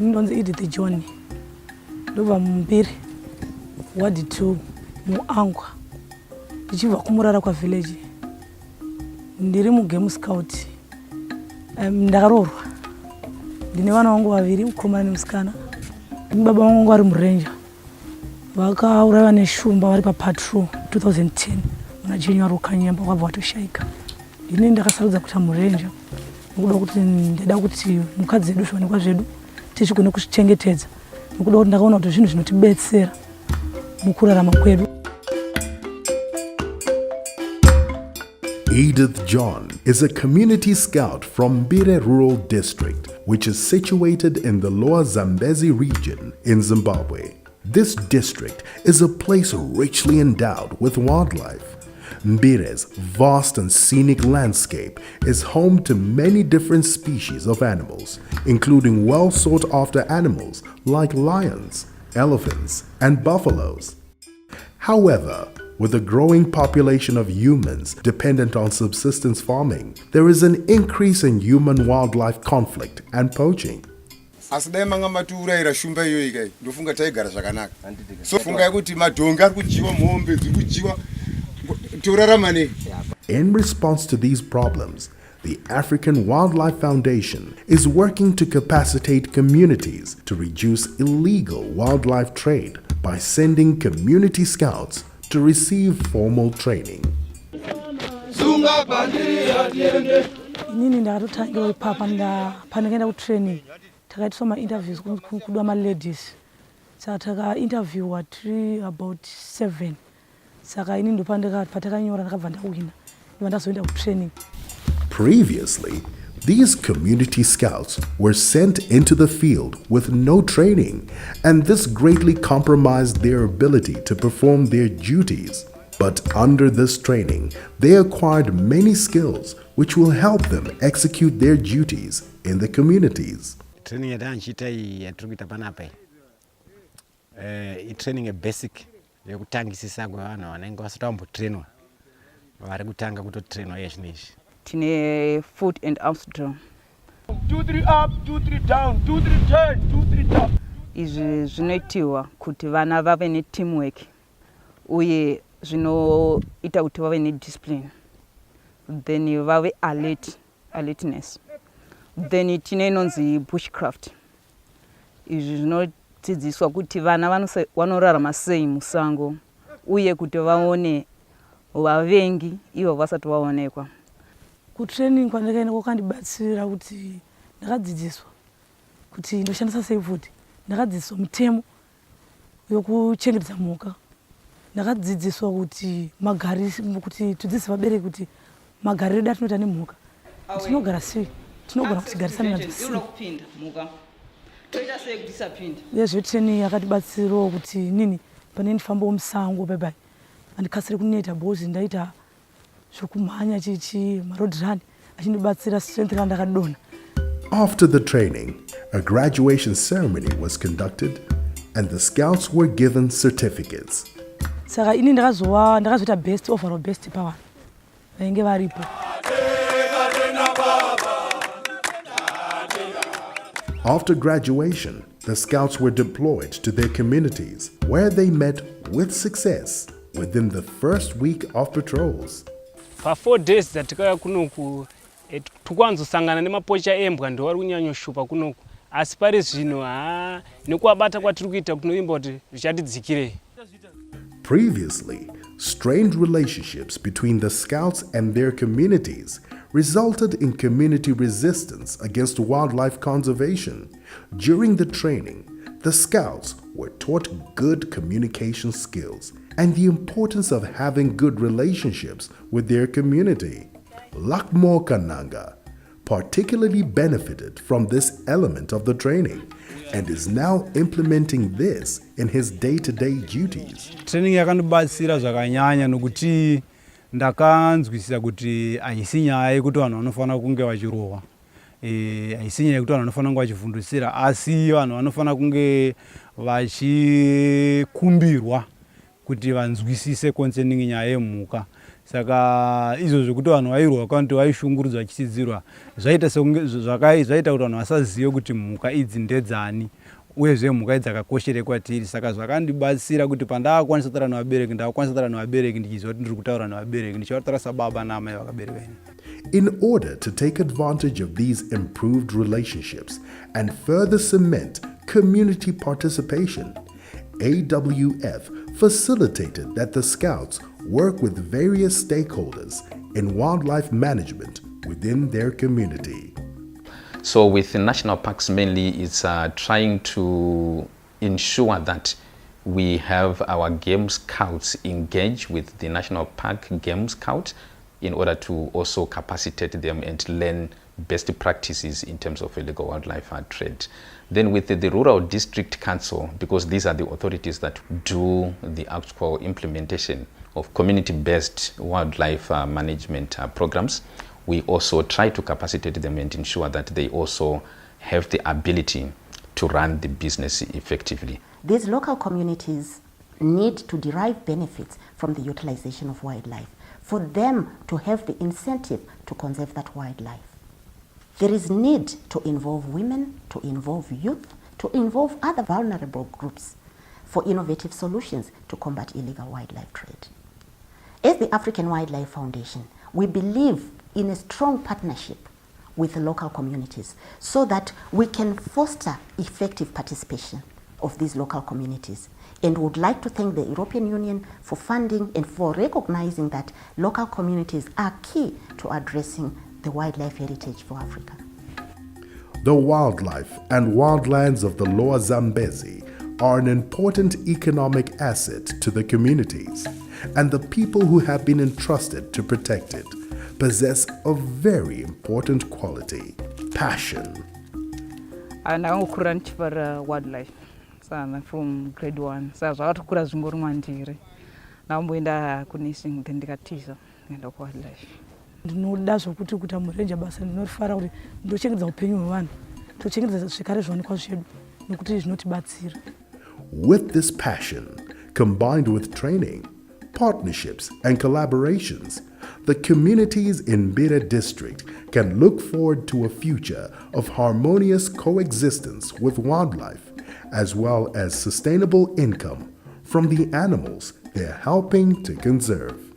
ndinonzi Edith John ndobva mumbiri ward 2 muangwa ndichibva kumurara kwa village ndiri mugame scout ndakarorwa ndine vana vangu vaviri mukomana nemusikana baba vangu vari murenja vakauraiwa neshumba vari papatrol 2010 muna January ukanyemba kwabva vatoshaika ini ndakasarudza kuita murenja nekuda kuti ndida kuti mukadzi edu zviwanikwa zvedu tichigone kuzvichengetedza nekuda kuti ndakaona kuti zvinhu zvinotibetsera mukurarama kwedu. Edith John is a community scout from Mbire Rural District, which is situated in the Lower Zambezi region in Zimbabwe. This district is a place richly endowed with wildlife. Mbire's vast and scenic landscape is home to many different species of animals, including well sought after animals like lions, elephants, and buffaloes. However, with a growing population of humans dependent on subsistence farming, there is an increase in human-wildlife conflict and poaching. In response to these problems, the African Wildlife Foundation is working to capacitate communities to reduce illegal wildlife trade by sending community scouts to receive formal training. Inini ndakatotangira ipapa panakaenda kutraining takaitiswa ma-interviews kudwa ma-ladies saka taka-interviewa tiri about 7 saka ini ndo patakanyora ndakabva ndawina iva ndazoenda kutraining. Previously, these community scouts were sent into the field with no training, and this greatly compromised their ability to perform their duties. But under this training, they acquired many skills which will help them execute their duties in the communities. Training training a basic yokutangisisa kwevanhu vanenge vasati trainwa vari kutanga kutotrainwa yezvinezvi. Tine foot and arms drill. 2 3 up, 2 3 down, 2 3 turn, 2 3 top. Izvi zvinoitiwa kuti vana vave neteamwork uye zvinoita kuti vave nediscipline, then vave alertness. Then tine inonzi bushcraft. Izvi zvinodzidziswa kuti vana vanorarama sei musango uye kuti vaone vavengi ivo vasati vaonekwa. Kutraining kwandakaenda kwakandibatsira kuti ndakadzidziswa kuti ndoshandisa sei futi, ndakadzidziswa mitemo yokuchengetedza mhuka, ndakadzidziswa kuti kuti tudzidzise vabereki kuti magariro edu atinoita nemhuka tinogara sei, tinogona kuchigarisana nadzo sei. Training yakatibatsirawo kuti nini pane ndifambawo musango bye andikasire kuneta because ndaita zvokumhanya chichi maroad run achindibatsira strength randakadona. After the training, a graduation ceremony was conducted and the scouts were given certificates. Saka ini ndakazoita best overall best pavanhu vainge varipo. After graduation, the scouts were deployed to their communities where they met with success within the first week of patrols. For 4 days zatikauya kunoku tukwanzosangana nemapocha embwa ndo vari kunyanyoshupa kunoku, asi pari zvino nekuabata kwatiri kuita kunoimba kuti zvichatidzikirei. Previously, strained relationships between the scouts and their communities resulted in community resistance against wildlife conservation. During the training, the scouts were taught good communication skills and the importance of having good relationships with their community. Lakmo Kananga particularly benefited from this element of the training and is now implementing this in his day-to-day duties. Training yakandibatsira zvakanyanya nokuti ndakanzwisisa kuti haisi nyaya yekuti vanhu vanofana kunge vachirohwa, haisi nyaya yekuti vanhu vanofana kunge vachivhundusira, asi vanhu vanofana kunge vachikumbirwa kuti vanzwisise concerning nyaya yemhuka. saka izvo zvekuti vanhu vairwa kuti vaishungurudza vachisidzirwa zvaita kuti vanhu vasazive kuti mhuka idzi ndedzani uyezve mhuka idzi dzakakoshere kwatiri. Saka zvakandibatsira kuti pandakakwanisa kutaura nevabereki ndakakwanisa kutaura nevabereki ndichiziva kuti ndiri kutaura nevabereki ndichivataura sababa naamai vakabereka ini. In order to take advantage of these improved relationships and further cement community participation, AWF facilitated that the Scouts work with various stakeholders in wildlife management within their community. So with the national parks mainly, it's trying to ensure that we have our game scouts engage with the national park game scout in order to also capacitate them and learn best practices in terms of illegal wildlife trade. Then with the Rural District Council, because these are the authorities that do the actual implementation of community-based wildlife management programs, we also try to capacitate them and ensure that they also have the ability to run the business effectively. These local communities need to derive benefits from the utilization of wildlife, for them to have the incentive to conserve that wildlife. There is need to involve women, to involve youth, to involve other vulnerable groups for innovative solutions to combat illegal wildlife trade. As the African Wildlife Foundation, we believe in a strong partnership with the local communities so that we can foster effective participation of these local communities. And would like to thank the European Union for funding and for recognizing that local communities are key to addressing the wildlife heritage for Africa. The wildlife and wildlands of the Lower Zambezi are an important economic asset to the communities, and the people who have been entrusted to protect it possess a very important quality: passion. Ndakangokura ndichifara wildlife sana from grade 1. Saka zvakatokura zvingori mandiri. Ndakamboenda kunursing then ndikatiza kuenda kuwildlife. Ndinoda zvokuti kuita murenja basa ndinorifara kuti ndochengetedza upenyu hwevanhu, ndochengetedza zvekare zviwanikwa zvedu nekuti zvinotibatsira. With this passion, combined with training, partnerships, and collaborations, the communities in Mbira district can look forward to a future of harmonious coexistence with wildlife, as well as sustainable income from the animals they're helping to conserve.